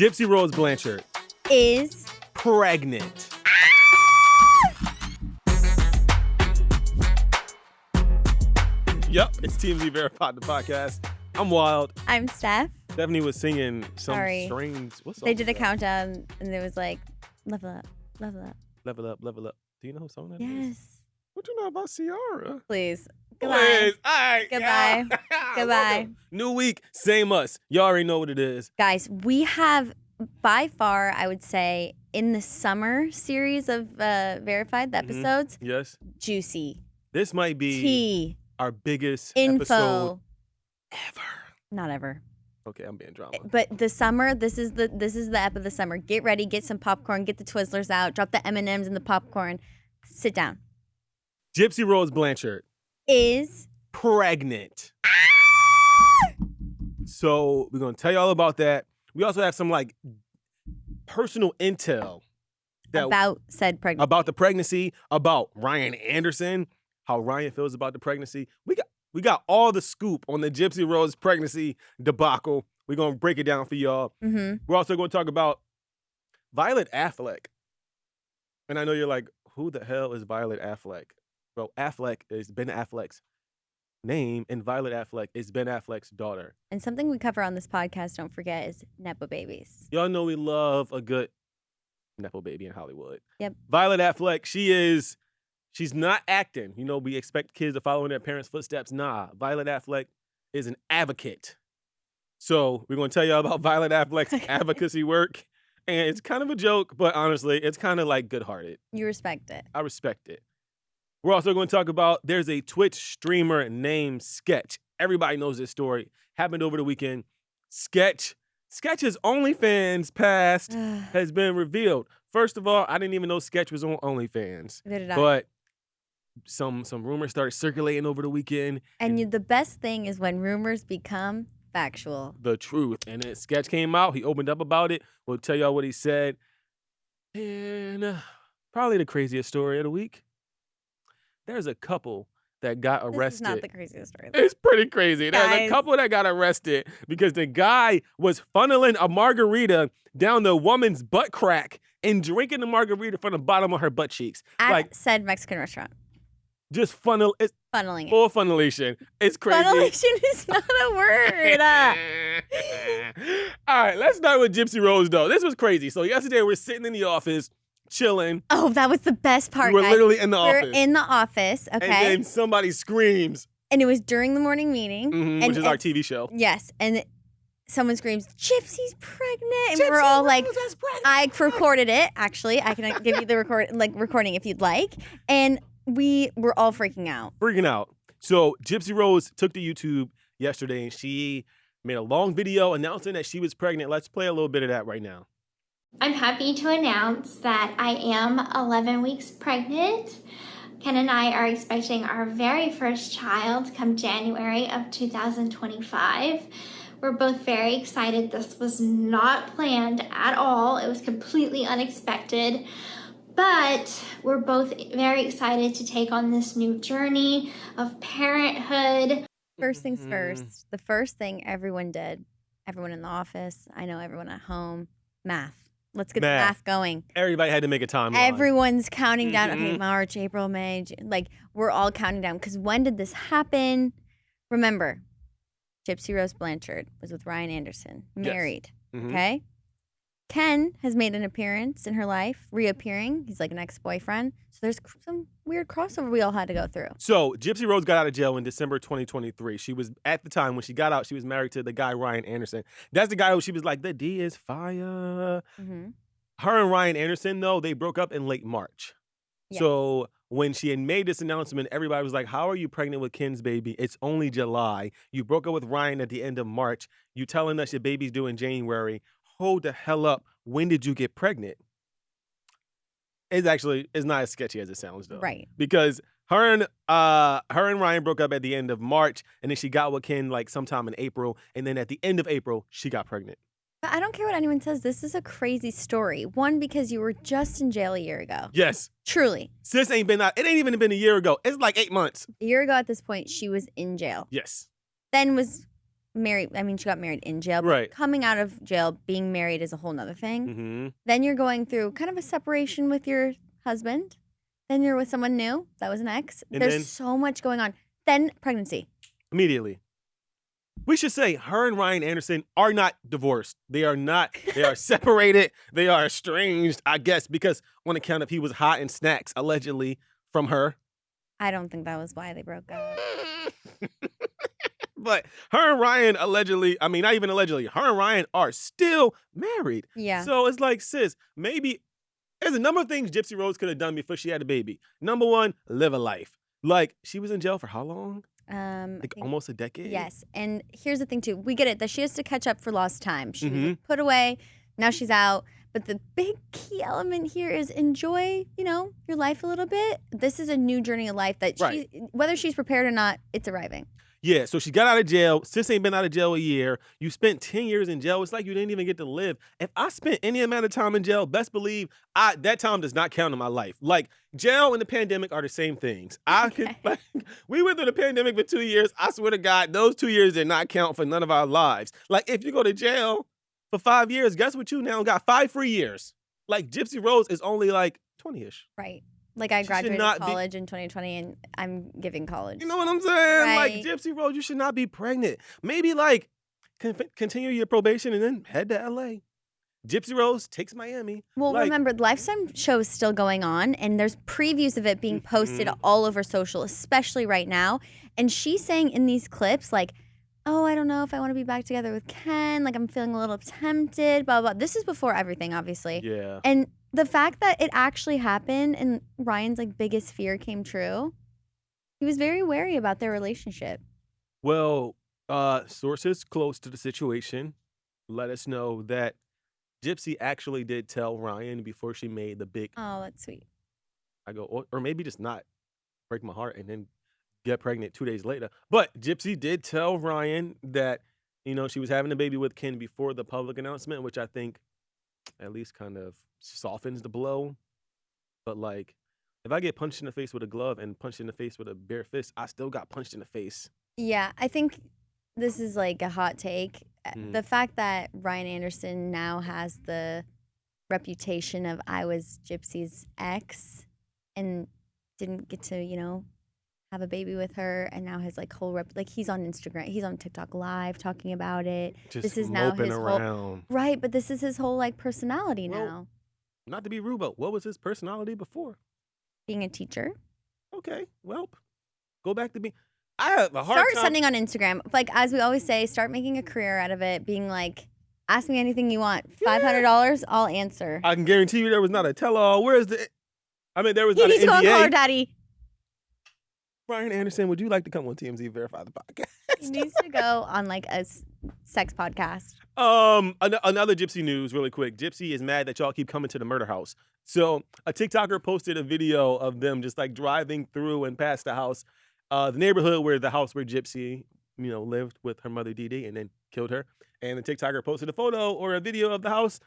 Gypsy Rose Blanchard is pregnant. Yep, it's TMZ Verified, the podcast. I'm Wyld. I'm Steph. Stephanie was singing some strange. What song They did a was that? countdown and it was like, level up, level up. Level up, level up. Do you know who song that is? Yes. What you know about Ciara? Please. Goodbye. Please. All right. Goodbye. Yeah. Goodbye. Welcome. New week, same us. You already know what it is. Guys, we have by far, I would say, in the summer series of Verified, the episodes, Yes. juicy. This might be Tea. our biggest Info. episode ever. Not ever. Okay, I'm being drama. But the summer, this is the ep of the summer. Get ready, get some popcorn, get the Twizzlers out, drop the M&Ms in the popcorn. Sit down. Gypsy Rose Blanchard Is pregnant. So we're gonna tell you all about that. We also have some personal intel about said pregnancy. about the pregnancy, about Ryan Anderson, how Ryan feels about the pregnancy. We got all the scoop on the Gypsy Rose pregnancy debacle. We're gonna break it down for y'all. Mm-hmm. We're also gonna talk about Violet Affleck. And I know you're like, who the hell is Violet Affleck? Well, Affleck is Ben Affleck's name, and Violet Affleck is Ben Affleck's daughter. And something we cover on this podcast, don't forget, is Nepo babies. Y'all know we love a good Nepo baby in Hollywood. Yep. Violet Affleck, she's not acting. You know, we expect kids to follow in their parents' footsteps. Nah, Violet Affleck is an advocate. So we're going to tell y'all about Violet Affleck's advocacy work. And it's kind of a joke, but honestly, it's kind of good-hearted. You respect it. I respect it. We're also going to talk about there's a Twitch streamer named Sketch. Everybody knows this story. Happened over the weekend. Sketch's OnlyFans past has been revealed. First of all, I didn't even know Sketch was on OnlyFans. Neither did I. But some rumors started circulating over the weekend. And the best thing is when rumors become factual. The truth. And then Sketch came out. He opened up about it. We'll tell y'all what he said. And probably the craziest story of the week. There's a couple that got arrested. This is not the craziest story. It's pretty crazy. There's a Guys. couple that got arrested because the guy was funneling a margarita down the woman's butt crack and drinking the margarita from the bottom of her butt cheeks. At said Mexican restaurant. Just it's Funneling it. full funnelation. It's crazy. Funnelation is not a word. All right, let's start with Gypsy Rose, though. This was crazy. So yesterday we're sitting in the office, chilling. Oh, that was the best part, We were guys. literally in the We're office. in the office, okay? And then somebody screams, And it was during the morning meeting. which is our TV show. Yes, and someone screams, Gypsy's pregnant. And we're all like, I recorded it, actually. I can give you the recording if you'd like. And we were all freaking out. So Gypsy Rose took to YouTube yesterday and she made a long video announcing that she was pregnant. Let's play a little bit of that right now. I'm happy to announce that I am 11 weeks pregnant. Ken and I are expecting our very first child come January of 2025. We're both very excited. This was not planned at all. It was completely unexpected. But we're both very excited to take on this new journey of parenthood. First things first, the first thing everyone did, everyone in the office, I know everyone at home, math. Let's get the math going. Everybody had to make a timeline. Everyone's counting down. Okay, March, April, May. We're all counting down. Because when did this happen? Remember, Gypsy Rose Blanchard was with Ryan Anderson, married. Yes. Okay? Ken has made an appearance in her life, reappearing. He's like an ex-boyfriend. So there's some weird crossover we all had to go through. So Gypsy Rose got out of jail in December 2023. She was, at the time when she got out, she was married to the guy Ryan Anderson. That's the guy who she was like, the D is fire. Mm-hmm. Her and Ryan Anderson, though, they broke up in late March. Yes. So when she had made this announcement, everybody was like, how are you pregnant with Ken's baby? It's only July. You broke up with Ryan at the end of March. You telling us your baby's due in January. Hold the hell up. When did you get pregnant? It's not as sketchy as it sounds, though. Right. Because her and Ryan broke up at the end of March, and then she got with Ken sometime in April, and then at the end of April, she got pregnant. But I don't care what anyone says. This is a crazy story. One, because you were just in jail a year ago. Yes. Truly. Sis ain't been out. It ain't even been a year ago. It's like 8 months. A year ago at this point, she was in jail. Yes. Then was married. I mean, she got married in jail. But Right. coming out of jail, being married is a whole nother thing. Mm-hmm. Then you're going through kind of a separation with your husband. Then you're with someone new. That was an ex. And There's then- so much going on. Then pregnancy. Immediately. We should say her and Ryan Anderson are not divorced. They are not. They are separated. They are estranged, I guess, because on account of he was hot in snacks, allegedly, from her. I don't think that was why they broke up. But her and Ryan allegedly, I mean, not even allegedly, her and Ryan are still married. Yeah. So it's like, sis, maybe there's a number of things Gypsy Rose could have done before she had a baby. Number one, live a life. Like, she was in jail for how long? I Like think- almost a decade? Yes. And here's the thing, too. We get it that she has to catch up for lost time. She was Mhm. put away. Now she's out. But the big key element here is enjoy, your life a little bit. This is a new journey of life that Right. whether she's prepared or not, it's arriving. Yeah, so she got out of jail. Sis ain't been out of jail a year. You spent 10 years in jail. It's like you didn't even get to live. If I spent any amount of time in jail, best believe that time does not count in my life. Like, jail and the pandemic are the same things. We went through the pandemic for 2 years. I swear to God, those 2 years did not count for none of our lives. Like, if you go to jail for 5 years, guess what you now got? 5 free years. Like, Gypsy Rose is only like 20-ish. Right. Like I She should graduated not be- college in 2020 and I'm giving college. You know what I'm saying? Like, Right. Gypsy Rose, you should not be pregnant. Maybe, like, continue your probation and then head to LA. Gypsy Rose takes Miami. Well, like- remember, the Lifetime show is still going on, and there's previews of it being posted Mhm. all over social, especially right now. And she's saying in these clips, like, oh, I don't know if I want to be back together with Ken. Like, I'm feeling a little tempted, blah, blah, blah. This is before everything, obviously. Yeah. And the fact that it actually happened and Ryan's, like, biggest fear came true, he was very wary about their relationship. Well, sources close to the situation let us know that Gypsy actually did tell Ryan before she made the big, Oh, that's sweet. or maybe just not break my heart and then get pregnant 2 days later. But Gypsy did tell Ryan that, she was having a baby with Ken before the public announcement, which I think at least kind of softens the blow. But, like, if I get punched in the face with a glove and punched in the face with a bare fist, I still got punched in the face. Yeah, I think this is like a hot take. Mhm. The fact that Ryan Anderson now has the reputation of I was Gypsy's ex and didn't get to, have a baby with her, and now his like whole he's on Instagram, he's on TikTok Live talking about it. Just This is now moping his whole around. right, but this is his whole like personality Well, now. Not to be rude, but what was his personality before? Being a teacher. Okay, well, go back to being. I have a hard Start time. sending on Instagram. Like as we always say, start making a career out of it, being like, ask me anything you want. $500, I'll answer. I can guarantee you there was not a tell-all. Where's the? I mean, there was He not needs an to go and call her NDA. daddy. Brian Anderson, would you like to come on TMZ Verify the podcast? He needs to go on like a sex podcast. Another Gypsy news, really quick. Gypsy is mad that y'all keep coming to the murder house. So a TikToker posted a video of them just like driving through and past the house, the neighborhood where Gypsy, lived with her mother Dee Dee and then killed her. And the TikToker posted a photo or a video of the house,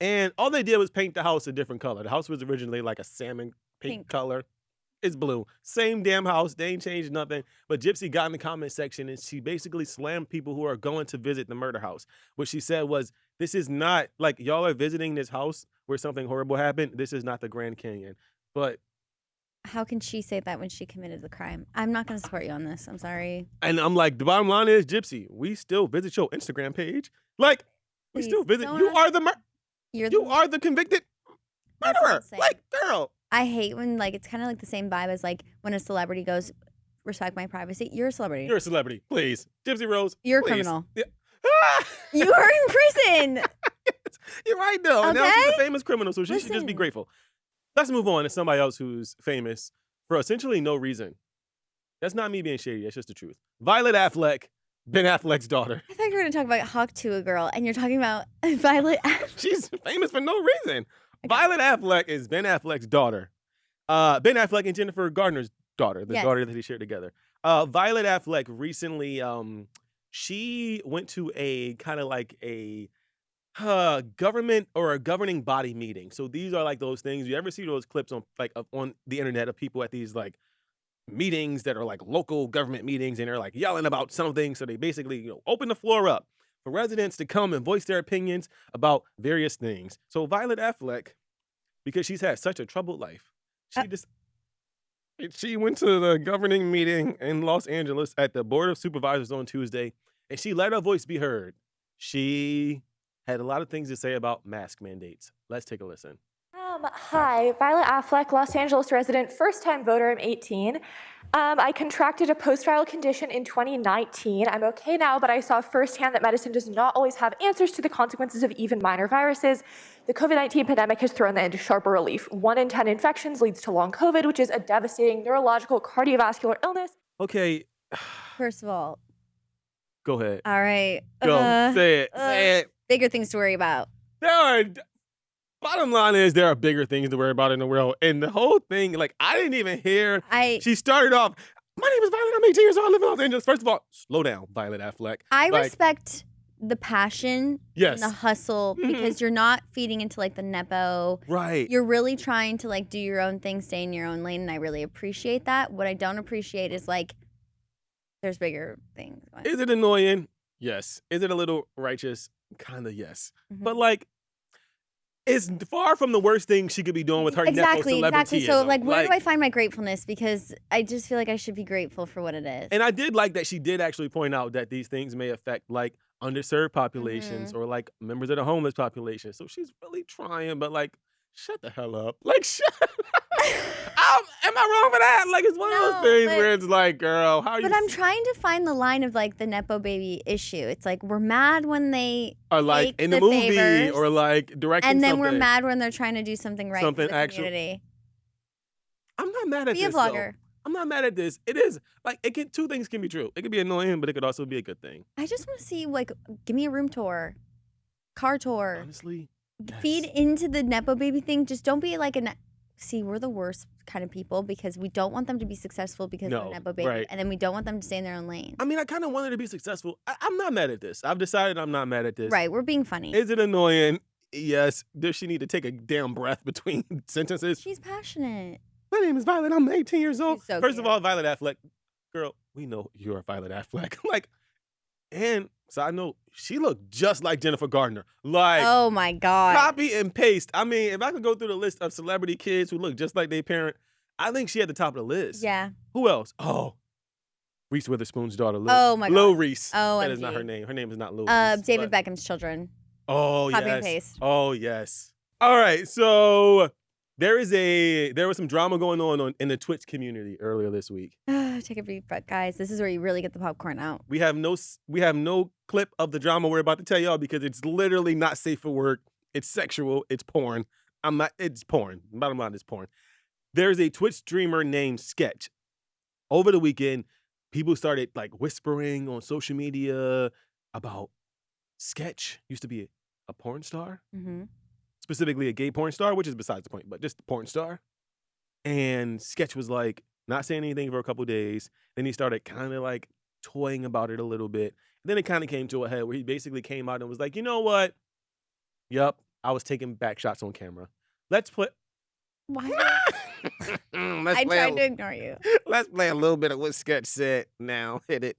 and all they did was paint the house a different color. The house was originally like a salmon pink color. It's blue. Same damn house. They ain't changed nothing. But Gypsy got in the comment section and she basically slammed people who are going to visit the murder house. What she said was, this is not, like, y'all are visiting this house where something horrible happened. This is not the Grand Canyon. But, How can she say that when she committed the crime? I'm not going to support you on this. I'm sorry. and I'm like, the bottom line is, Gypsy, we still visit your Instagram page. Like, we Please, still visit. don't You ask- are the You're are the convicted That's what I'm murderer. saying. Like, girl. I hate when like it's kind of like the same vibe as like when a celebrity goes, respect my privacy. You're a celebrity. You're a celebrity. Please. Gypsy Rose. You're a please. criminal. Yeah. You are in prison. You're right, though. And now she's a Okay? famous criminal, so she should just be Listen. grateful. Let's move on to somebody else who's famous for essentially no reason. That's not me being shady. That's just the truth. Violet Affleck, Ben Affleck's daughter. I thought you were going to talk about Hawk to a girl, and you're talking about Violet. She's famous for no reason. Violet Affleck is Ben Affleck's daughter. Ben Affleck and Jennifer Gardner's daughter, the Yes. daughter that he shared together. Violet Affleck recently, she went to a kind of like a government or a governing body meeting. So these are like those things. You ever see those clips on the internet of people at these like meetings that are like local government meetings, and they're like yelling about something. So they basically, open the floor up for residents to come and voice their opinions about various things. So Violet Affleck, because she's had such a troubled life, she went to the governing meeting in Los Angeles at the Board of Supervisors on Tuesday, and she let her voice be heard. She had a lot of things to say about mask mandates. Let's take a listen. Hi, Violet Affleck, Los Angeles resident, first-time voter, I'm 18. I contracted a post-trial condition in 2019. I'm okay now, but I saw firsthand that medicine does not always have answers to the consequences of even minor viruses. The COVID-19 pandemic has thrown that into sharper relief. 1 in 10 infections leads to long COVID, which is a devastating neurological cardiovascular illness. Okay. First of all, Go ahead. all right. Go. Say it. Say it. Bigger things to worry about. Bottom line is there are bigger things to worry about in the world. And the whole thing, like, I didn't even hear. She started off, my name is Violet, I'm 18 years old, I live in Los Angeles. First of all, slow down, Violet Affleck. I respect the passion and the hustle because you're not feeding into like the nepo. Right. You're really trying to like do your own thing, stay in your own lane, and I really appreciate that. What I don't appreciate is like there's bigger things. Is it annoying? Yes. Is it a little righteous? Kind of yes. But like, it's far from the worst thing she could be doing with her nepo celebrityism. Exactly. So like, where do I find my gratefulness? Because I just feel like I should be grateful for what it is. And I did like that she did actually point out that these things may affect like underserved populations or like members of the homeless population. So she's really trying, but like, shut the hell up. Like, shut up. Am I wrong for that? Like, it's one of those things where it's like, girl, how are you? But I'm trying to find the line of like the nepo baby issue. It's like we're mad when they are like in the movie favors, or like directing and then something. we're mad when they're trying to do something right for the community. I'm not mad at this. Be a vlogger. Though. I'm not mad at this. It is like two things can be true. It could be annoying, but it could also be a good thing. I just want to see like, give me a room tour, car tour. Honestly, feed into the nepo baby thing. Just don't be like See, we're the worst kind of people because we don't want them to be successful because of the nepo baby, and then we don't want them to stay in their own lane. I mean, I kind of want her to be successful. I'm not mad at this. I've decided I'm not mad at this. Right, we're being funny. Is it annoying? Yes. Does she need to take a damn breath between sentences? She's passionate. My name is Violet. I'm 18 years old. So First of all, Violet Affleck, girl, we know you're Violet Affleck. Like, and side note, she looked just like Jennifer Gardner. Like, oh my God. Copy and paste. I mean, if I could go through the list of celebrity kids who look just like their parent, I think she at the top of the list. Yeah. Who else? Oh, Reese Witherspoon's daughter, Lil. Oh my God. Lil Reese. Oh, that is not her name. Her name is not Lil Reese. David Beckham's children. Oh, Copy yes. and paste. Oh, yes. All right, so there was some drama going on in the Twitch community earlier this week. Take a deep breath, guys. This is where you really get the popcorn out. We have no clip of the drama we're about to tell y'all because it's literally not safe for work. It's sexual. It's porn. It's porn. Bottom line is porn. There's a Twitch streamer named Sketch. Over the weekend, people started like whispering on social media about Sketch used to be a porn star. Specifically a gay porn star, which is besides the point, but just a porn star. And Sketch was like not saying anything for a couple days. Then he started kind of like toying about it a little bit. And then it kind of came to a head where he basically came out and was like, you know what? Yup, I was taking back shots on camera. Let's play. Why? I tried to ignore you. Let's play a little bit of what Sketch said. Now, hit it.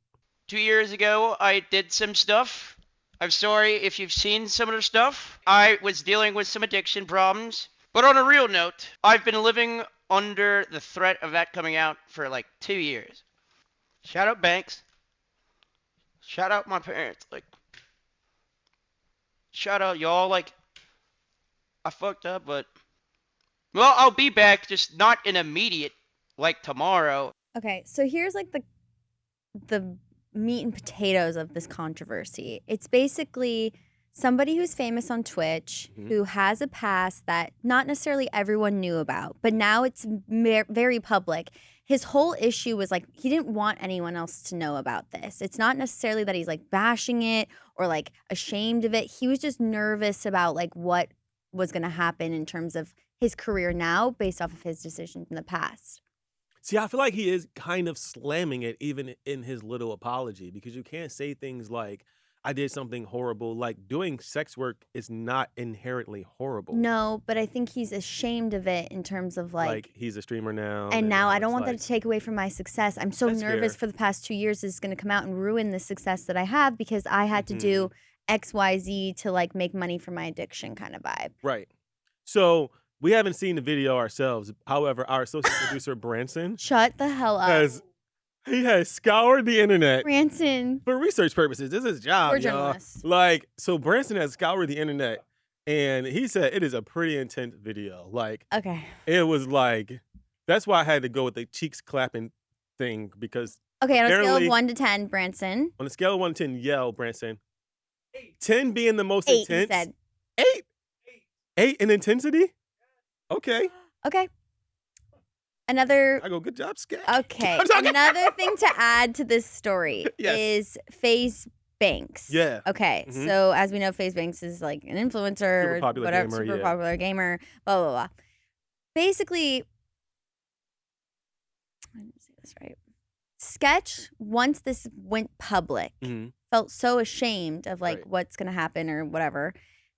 2 years ago, I did some stuff. I'm sorry if you've seen some of the stuff. I was dealing with some addiction problems. But on a real note, I've been living under the threat of that coming out for like 2 years. Shout out Banks. Shout out my parents. Like, shout out y'all. Like, I fucked up, but well, I'll be back, just not in immediate, like tomorrow. Okay, so here's like the meat and potatoes of this controversy. It's basically somebody who's famous on Twitch who has a past that not necessarily everyone knew about, but now it's very public. His whole issue was like he didn't want anyone else to know about this. It's not necessarily that he's like bashing it or like ashamed of it. He was just nervous about like what was going to happen in terms of his career now based off of his decisions in the past. See, I feel like he is kind of slamming it even in his little apology because you can't say things like, I did something horrible. Like, doing sex work is not inherently horrible. No, but I think he's ashamed of it in terms of like he's a streamer now. and now I don't it's want that like, to take away from my success. I'm so That's nervous fair. for the past 2 years it's going to come out and ruin the success that I have because I had to do XYZ to like make money for my addiction kind of vibe. Right. So we haven't seen the video ourselves. However, our associate producer Branson Shut the hell up. has scoured the internet Branson. for research purposes. This is his job, We're y'all. journalists. Like, so Branson has scoured the internet, and he said it is a pretty intense video. Like, Okay. it was like, that's why I had to go with the cheeks clapping thing, because Okay, on a scale of Apparently- 1 to 10, Branson. on a scale of 1 to 10, yell, Branson. 10 being the most 8, intense. he said. 8? 8 in intensity? Okay. Okay. Another I go, good job, Scat. Okay. I'm talking- Another thing to add to this story Yes. is FaZe Banks. Yeah. Okay. Mhm. So as we know, FaZe Banks is like an influencer, Super popular whatever, gamer, super yeah. popular gamer, blah blah blah. Basically, let me say this right. Sketch, once this went public, Mhm. felt so ashamed of like Right. what's gonna happen or whatever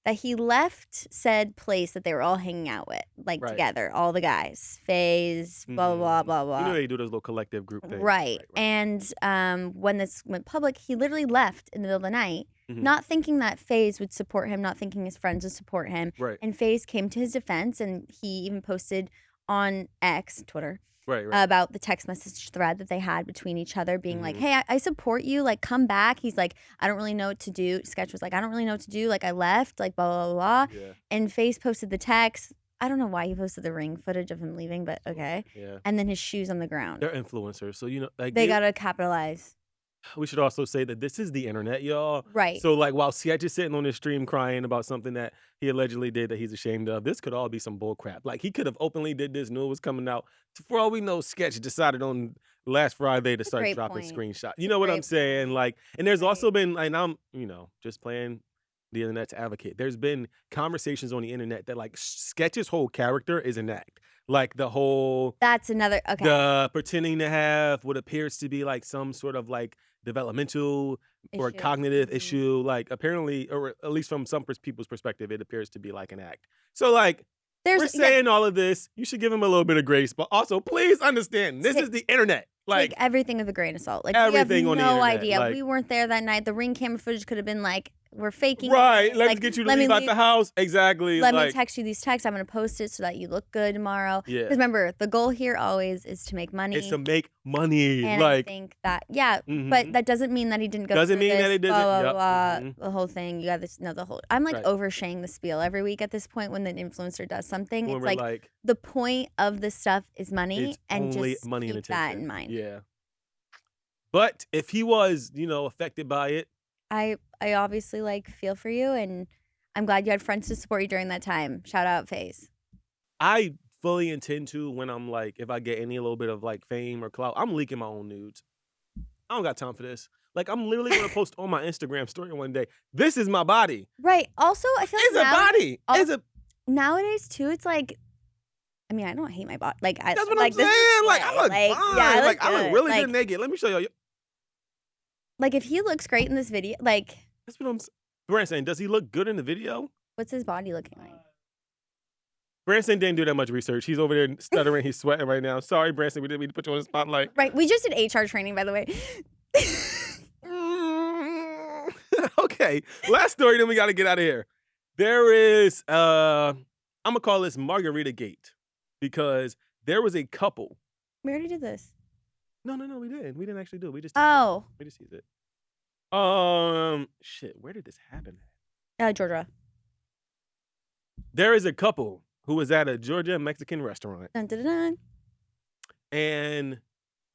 that he left said place that they were all hanging out with, like Right. together, all the guys, FaZe, blah blah blah blah blah. You know they do those little collective group things. Right. And when this went public, he literally left in the middle of the night, Mhm. not thinking that FaZe would support him, not thinking his friends would support him. Right. And FaZe came to his defense, and he even posted on X, Twitter, Right. Right. about the text message thread that they had between each other, being like, Mhm. hey, I support you. Like, come back. He's like, I don't really know what to do. Sketch was like, I don't really know what to do. Like, I left, like, blah, blah, blah, blah. Yeah. And FaZe posted the text. I don't know why he posted the ring footage of him leaving, but okay. Yeah. And then his shoes on the ground. They're influencers, so you know, like, They got to capitalize. we should also say that this is the internet, y'all. Right. So, like, while Sketch is sitting on his stream crying about something that he allegedly did that he's ashamed of, this could all be some bull crap. Like, he could have openly did this, knew it was coming out. For all we know, Sketch decided on last Friday to start great dropping point. screenshots. It's You a know what I'm great saying? point. Like, and there's Right. also been, and I'm, just playing the internet to advocate. There's been conversations on the internet that, like, Sketch's whole character is an act. Like, the whole That's another, okay. the pretending to have what appears to be like some sort of like developmental or Issue. cognitive Mhm. issue, like apparently, or at least from some people's perspective, it appears to be like an act. So, like, we're yeah, saying all of this, you should give him a little bit of grace, but also please understand this Take- is the internet. Like, take everything with a grain of salt. Like, everything we on have the no internet, idea. like- We weren't there that night. The ring camera footage could have been like, we're faking right, it. let's Like, get you to let me leave out leave- the house. Exactly. Let like, me text you these texts. I'm going to post it so that you look good tomorrow. yeah, Because remember, the goal here always is to make money. it's to make money. and like, I think that, yeah, mhm. but that doesn't mean that he didn't go Doesn't through mean that this, he doesn't- blah, blah, yep, blah, mhm. the whole thing. You got this, no, the whole, I'm like Right. oversharing the spiel every week at this point when the influencer does something. when It's we're like, the point of this stuff is money, it's and only just money and keep that attention. in mind. Yeah. But if he was, affected by it, I obviously like feel for you, and I'm glad you had friends to support you during that time. Shout out FaZe. I fully intend to, when I'm like, if I get any little bit of like fame or clout, I'm leaking my own nudes. I don't got time for this. Like, I'm literally gonna post on my Instagram story one day. This is my body. Right. Also, I feel It's like a body. all- It's a. nowadays too, it's like, I mean, I don't hate my body. Like, That's what like, I'm this is saying. Like, I slay. look Like, fine. yeah, I like, I look good. really Like, good naked. Let me show you. like if he looks great in this video, like, That's what I'm Branson, does he look good in the video? what's his body looking like? Branson didn't do that much research. He's over there stuttering. He's sweating right now. Sorry, Branson. We didn't mean to put you on the spotlight. Right. We just did HR training, by the way. Okay. Last story, then we got to get out of here. There is, I'm going to call this Margarita Gate, because there was a couple. We already did this. No, we didn't. We didn't actually do it. We just Oh, we just used it. Shit, where did this happen? Georgia. There is a couple who was at a Georgia Mexican restaurant, Dun, dun, dun, dun. and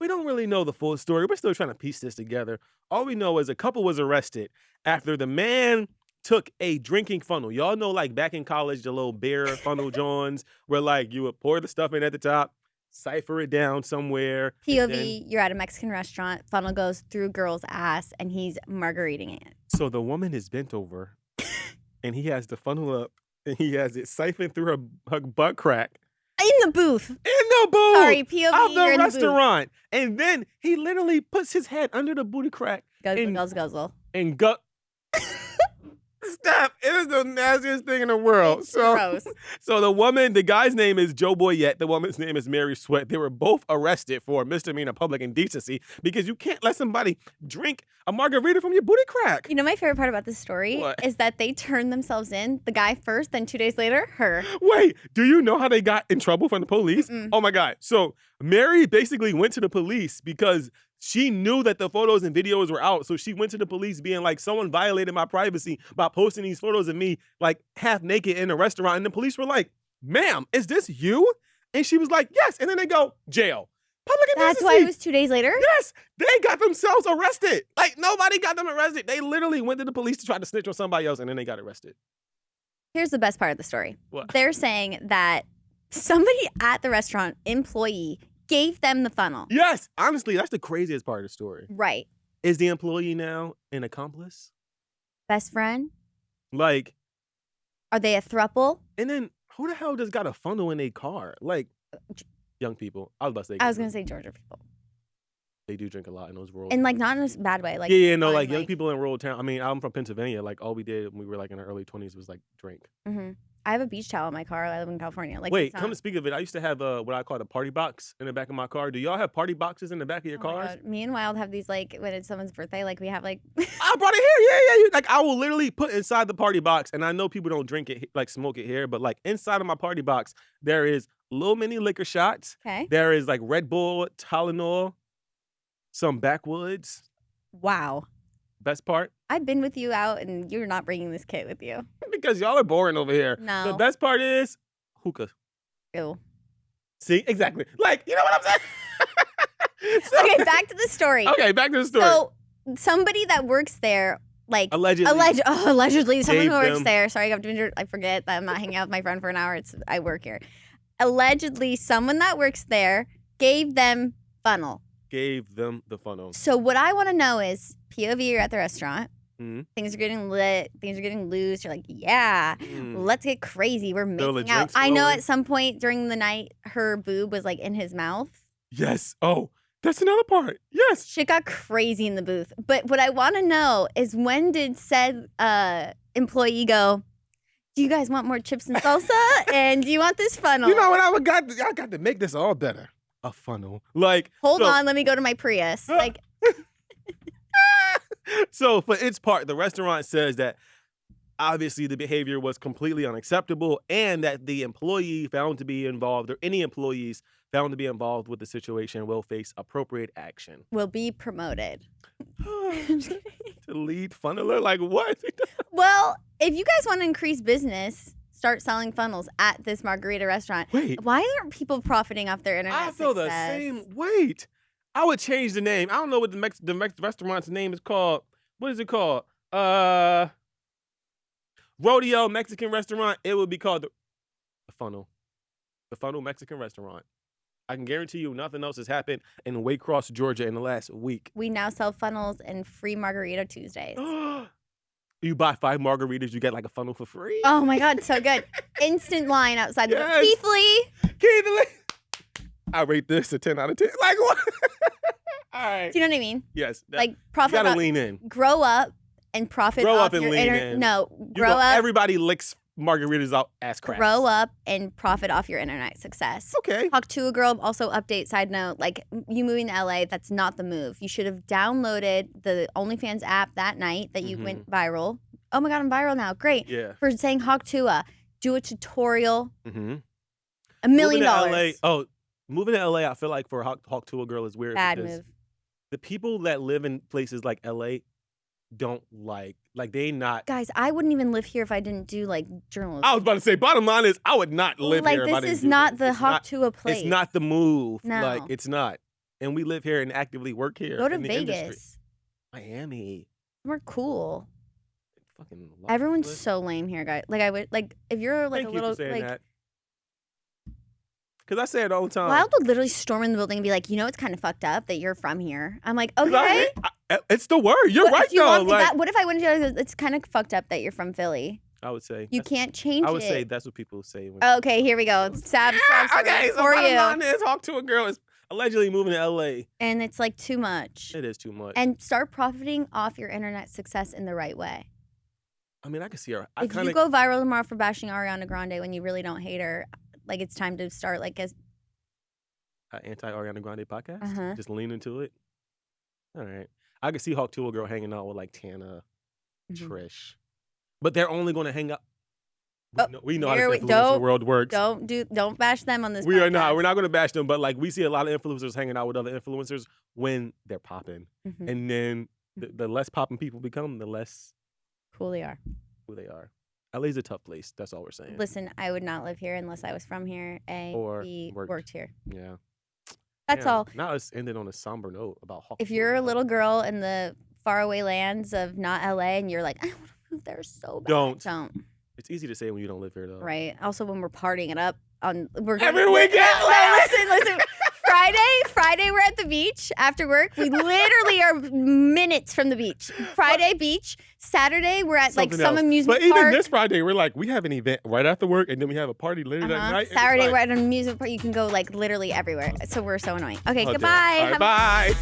we don't really know the full story. We're still trying to piece this together. All we know is a couple was arrested after the man took a drinking funnel. Y'all know, like, back in college, the little beer funnel Johns, where, like, you would pour the stuff in at the top, cipher it down somewhere. and POV, then- you're at a Mexican restaurant, funnel goes through a girl's ass, and he's margaritaing it. So the woman is bent over, and he has the funnel up, and he has it siphoned through her butt crack In the booth. in the booth Sorry, POV, of you're the in the booth. restaurant. And then he literally puts his head under the booty crack Guzzle, And- guzzle, guzzle. and gut. Steph, it is the nastiest thing in the world. It's So, gross. so the guy's name is Joe Boyette. The woman's name is Mary Sweat. They were both arrested for misdemeanor public indecency because you can't let somebody drink a margarita from your booty crack. You know my favorite part about this story What? is that they turned themselves in. The guy first, then 2 days later, her. Wait, do you know how they got in trouble from the police? Mm-mm. Oh my God. So Mary basically went to the police because she knew that the photos and videos were out. So she went to the police being like, someone violated my privacy by posting these photos of me like half naked in a restaurant. And the police were like, ma'am, is this you? And she was like, yes. And then they go, jail. Public indecency. That's why it was 2 days later? Yes, they got themselves arrested. Like nobody got them arrested. They literally went to the police to try to snitch on somebody else and then they got arrested. Here's the best part of the story. What? They're saying that somebody at the restaurant, employee, gave them the funnel. Yes, honestly, that's the craziest part of the story. Right. Is the employee now an accomplice? Best friend? Like, Are they a throuple? and then who the hell just got a funnel in a car? Like, young people. I was about to say. I was going to say Georgia people. They do drink a lot in those rural. And like not in a bad way. Like yeah, no, fun, like young people in rural town. I mean, I'm from Pennsylvania. Like, all we did when we were like in our early 20s was like drink. hmm I have a beach towel in my car. I live in California. Like, Wait, it's come to not- speak of it, I used to have what I call a party box in the back of my car. Do y'all have party boxes in the back of your Oh my cars? God. Me and Wyld have these like when it's someone's birthday. Like we have like I brought it here. Yeah. Like I will literally put inside the party box, and I know people don't drink it, like smoke it here, but like inside of my party box, there is little mini liquor shots. okay. There is like Red Bull, Tylenol, some backwoods. Wow. Best part, I've been with you out and you're not bringing this kit with you. because y'all are boring over here. No. The best part is hookah. Ew. See, exactly. Like, you know what I'm saying? So- Okay, back to the story. Okay, back to the story. So somebody that works there, like Allegedly. allegedly, someone who Gave works them- there. Sorry, I forget that I'm not hanging out with my friend for an hour. I work here. Allegedly, someone that works there gave them funnel. Gave them the funnel. So what I want to know is POV. You're at the restaurant. Mhm. Things are getting lit. Things are getting loose. You're like, yeah, Mm. let's get crazy. We're Feel the making out. drinks I know flowing. at some point during the night, her boob was like in his mouth. Yes. Oh, that's another part. Yes. Shit got crazy in the booth. But what I want to know is when did said employee go, do you guys want more chips and salsa? And do you want this funnel? You know what I got to make this all better. A funnel. Like, Hold so- on, let me go to my Prius. Like, So for its part, the restaurant says that obviously the behavior was completely unacceptable and that the employee found to be involved or any employees found to be involved with the situation will face appropriate action. will be promoted. To lead funneler? Like what? Well, if you guys want to increase business, start selling funnels at this margarita restaurant. Wait, Why aren't people profiting off their internet I feel the success? same. Wait, I would change the name. I don't know what the restaurant's name is called. What is it called? Rodeo Mexican Restaurant. It would be called the Funnel. The Funnel Mexican Restaurant. I can guarantee you nothing else has happened in Waycross, Georgia in the last week. We now sell funnels and free margarita Tuesdays. You buy 5 margaritas, you get like a funnel for free. Oh my God, so good. Instant line outside the Yes. Keith Lee. Keith Lee. I rate this a 10 out of 10. Like what? All right. Do you know what I mean? Yes. Like you profit gotta off, lean in. grow up and profit Grow off up and your lean inner in. No, You grow go, up, Everybody licks margaritas out ass cracks. grow up and profit off your internet success. Okay. Talk to a girl. Also, update side note: like you moving to LA, that's not the move. You should have downloaded the OnlyFans app that night that you went viral. Oh my God, I'm viral now. Great Yeah. for saying Hawk Tua. Do a tutorial. Mm-hmm. $1 million. Moving to LA, I feel like for a Hawk to a girl is weird. Bad because move. The people that live in places like LA don't like they not. Guys, I wouldn't even live here if I didn't do like journalism. I was about to say, bottom line is, I would not live like here. if I this didn't is do not this. the It's Hawk not- Tua place. It's not the move. No. Like it's not. And we live here and actively work here. Go to in the industry. Vegas. Miami. We're cool. Fucking Los Everyone's Angeles. so lame here, guys. Like I would like if you're like Thank a you little for saying like that. Because I say it all the time. Wyld would literally storm in the building and be like, you know, it's kind of fucked up that you're from here. I'm like, 'Cause okay. it's the word. You're What right, if you though. want Like, that, what if I went to it's kind of fucked up that you're from Philly? I would say. You can't change I would it. say that's what people say. When Okay, here we go. Sad okay, so for bottom you. line is, Hawk to a girl is allegedly moving to LA. And it's like too much. It is too much. And start profiting off your internet success in the right way. I mean, I can see her. If you go viral tomorrow for bashing Ariana Grande when you really don't hate her, like it's time to start like an anti-Ariana Grande podcast. Just lean into it. All right. I could see Hawk Tool Girl hanging out with like Tana, Trish, but they're only going to hang out. We know how the influencer world works. Don't bash them on this. We're not going to bash them, but like we see a lot of influencers hanging out with other influencers when they're popping, and then the less popping people become, the less cool they are. LA's a tough place. That's all we're saying. Listen, I would not live here unless I was from here. Or worked here. Yeah. That's all. Now it's ended on a somber note about Hawk. If you're a little girl in the faraway lands of not LA and you're like, I want to move there so bad. Don't. It's easy to say when you don't live here, though. Right. Also, when we're partying it up every weekend. Listen. Friday, we're at the beach after work. We literally are minutes from the beach. Friday, beach. Saturday, we're at like some amusement park. But even this Friday, we're like, we have an event right after work, and then we have a party later that night. Saturday, we're at an amusement park. You can go like literally everywhere. So we're so annoying. Okay, goodbye. Bye.